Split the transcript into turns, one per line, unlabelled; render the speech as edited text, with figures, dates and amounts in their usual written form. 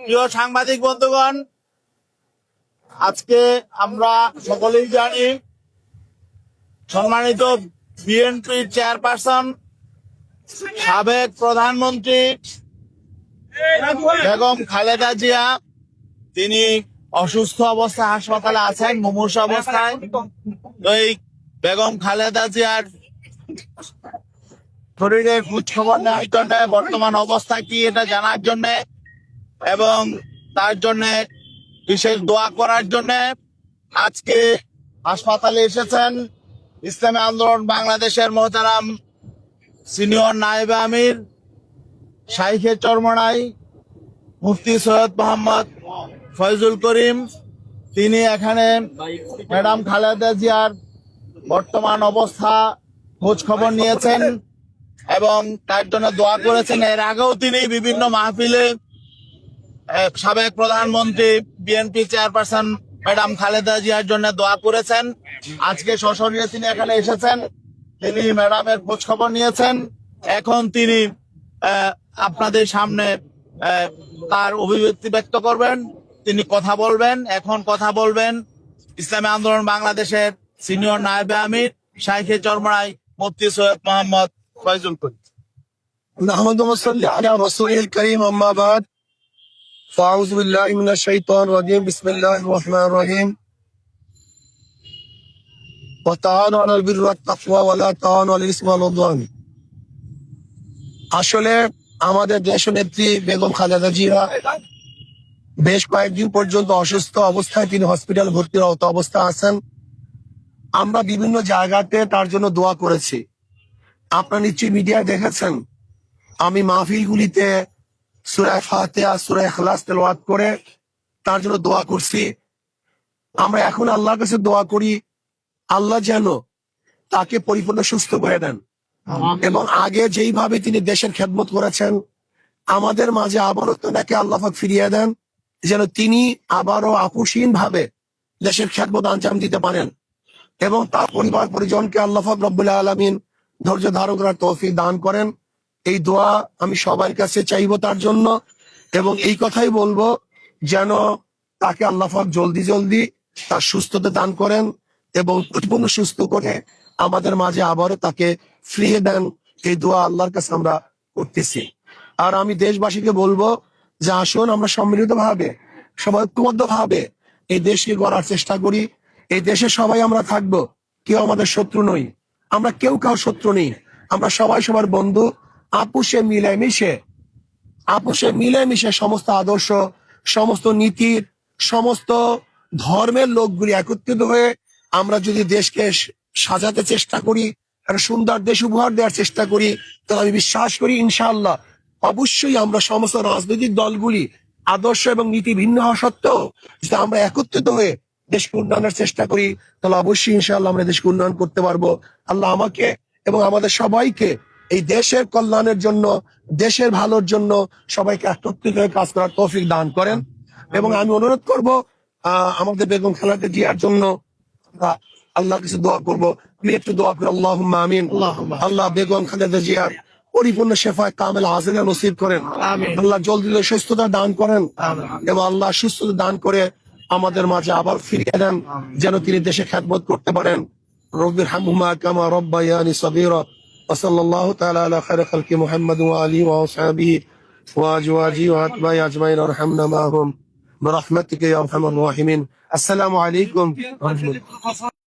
প্রিয় সাংবাদিক বন্ধুগণ, আজকে আমরা সকলেই জানি সম্মানিত বিএনপির চেয়ারপারসন সাবেক প্রধানমন্ত্রী বেগম খালেদা জিয়া তিনি অসুস্থ অবস্থায় হাসপাতালে আছেন, মুমূর্ষু অবস্থায়। এই বেগম খালেদা জিয়ার শরীরের খোঁজখবর নেওয়ার জন্য, বর্তমান অবস্থা কি এটা জানার জন্য এবং তার জন্য বিশেষ দোয়া করার জন্য আজকে হাসপাতালে এসেছেন ইসলামী আন্দোলন বাংলাদেশের মোহতারাম সিনিয়র নায়েবে আমির শাইখে চরমনাই মুফতি সৈয়দ মোহাম্মদ ফয়জুল করিম। তিনি এখানে ম্যাডাম খালেদা জিয়ার বর্তমান অবস্থা খোঁজ খবর নিয়েছেন এবং তার জন্য দোয়া করেছেন। এর আগেও তিনি বিভিন্ন মাহফিলে সাবেক প্রধানমন্ত্রী বিএনপি চেয়ারপারসন ম্যাডাম খালেদা জিয়ার জন্য দোয়া করেছেন। আজকে সশরীরে তিনি এখানে এসেছেন, তিনি ম্যাডামের খোঁজ খবর নিয়েছেন। এখন তিনি আপনাদের সামনে তার অভিব্যক্তি ব্যক্ত করবেন, তিনি কথা বলবেন। এখন কথা বলবেন ইসলামী আন্দোলন বাংলাদেশের সিনিয়র নায়েবে আমির শাইখে চরমনাই মুফতি সৈয়দ মোহাম্মদ ফয়জুল করিম।
নাহমাদুহু ওয়া সাল্লি আলা রাসূলিল কারীম, আম্মা বাদ। ফাউযু বিল্লাহি মিনাশ শাইতানির রাজীম। বিসমিল্লাহির রহমানির রহিম। ওয়া তাআওয়ানু আলাল বিররি ওয়াত তাকওয়া ওয়া লা তাআওয়ানু আলাল ইসমি ওয়াল উদওয়ান। আসলে আমাদের দেশনেত্রী বেগম খালেদা জিয়া বেশ কয়েকদিন পর্যন্ত অসুস্থ অবস্থায় তিনি হসপিটালে ভর্তি অবস্থা আছেন। আমরা বিভিন্ন জায়গাতে তার জন্য দোয়া করেছি। আপনারা নিশ্চয়ই মিডিয়ায় দেখেছেন, আমি মাহফিলগুলিতে সূরা ফাতিহা, সূরা ইখলাস তেলাওয়াত করে তার জন্য দোয়া করছি। আমরা এখন আল্লাহর কাছে দোয়া করি আল্লাহ যেন তাকে পরিপূর্ণ সুস্থ করে দেন এবং আগে যেইভাবে তিনি দেশের খেদমত করেছেন আমাদের মাঝে আবারও তাকে আল্লাহ পাক ফিরিয়ে দেন, যেন তিনি আবারও আপোষহীন ভাবে দেশের খেদমত আঞ্জাম দিতে পারেন এবং তার পরিবার পরিজনকে আল্লাহ পাক রব্বুল আলামিন ধৈর্য ধারণ করার তৌফিক দান করেন। এই দোয়া আমি সবার কাছে চাইবো তার জন্য এবং এই কথাই বলবো যেন তাকে আল্লাহ পাক জলদি জলদি তার সুস্থতা দান করেন এবং পরিপূর্ণ সুস্থ করে আমাদের মাঝে আবারও তাকে ফিরিয়ে দেন। এই দোয়া আল্লাহর কাছে আমরা করতেছি। আর আমি দেশবাসীকে বলবো যে আসুন আমরা সম্মিলিত ভাবে, সবাই ঐক্যবদ্ধ ভাবে এই দেশকে গড়ার চেষ্টা করি। এই দেশে সবাই আমরা থাকবো, কেউ আমাদের শত্রু নই, আমরা কেউ কারো শত্রু নেই, আমরা সবাই সবার বন্ধু। আপোষে মিলেমিশে সমস্ত আদর্শ, সমস্ত নীতির, সমস্ত ধর্মের লোকগুলি একত্রিত হয়ে আমরা যদি দেশকে সাজাতে চেষ্টা করি, একটা সুন্দর দেশ উপহার দেওয়ার চেষ্টা করি, তাহলে আমি বিশ্বাস করি ইনশাআল্লাহ অবশ্যই আমরা সমস্ত রাজনৈতিক দলগুলি আদর্শ এবং নীতি ভিন্ন হওয়া সত্ত্বেও যদি আমরা একত্রিত হয়ে দেশকে উন্নয়নের চেষ্টা করি তাহলে অবশ্যই ইনশাআল্লাহ আমরা দেশকে উন্নয়ন করতে পারবো। আল্লাহ আমাকে এবং আমাদের সবাইকে এই দেশের কল্যাণের জন্য, দেশের ভালোর জন্য সবাইকে একত্রিত হয়ে কাজ করার তৌফিক দান করেন। এবং আমি অনুরোধ করব আমাদের বেগম খালেদা জিয়ার জন্য আল্লাহর কাছে দোয়া করবো। আমি একটু দোয়া করি, আল্লাহুম্মা আমিন। আল্লাহ বেগম খালেদা জিয়ার পরিপূর্ণ শেফায়ে কামেল আজিলা নসিব করেন, আল্লাহ জলদি সুস্থতা দান করেন এবং আল্লাহ সুস্থতা দান করে আমাদের মাঝে আবার ফিরিয়ে দেন যেন তিনি দেশে খেদমত করতে পারেন। রব্বির হামহুমা কামা রব্বায়ানি সগীরা। وصلى الله تعالى على خير خلق محمد وآله وأصحابه وأزواجه وأتباعه أجمعين وارحمنا معهم برحمتك يا أرحم الراحمين. السلام عليكم ورحمة الله.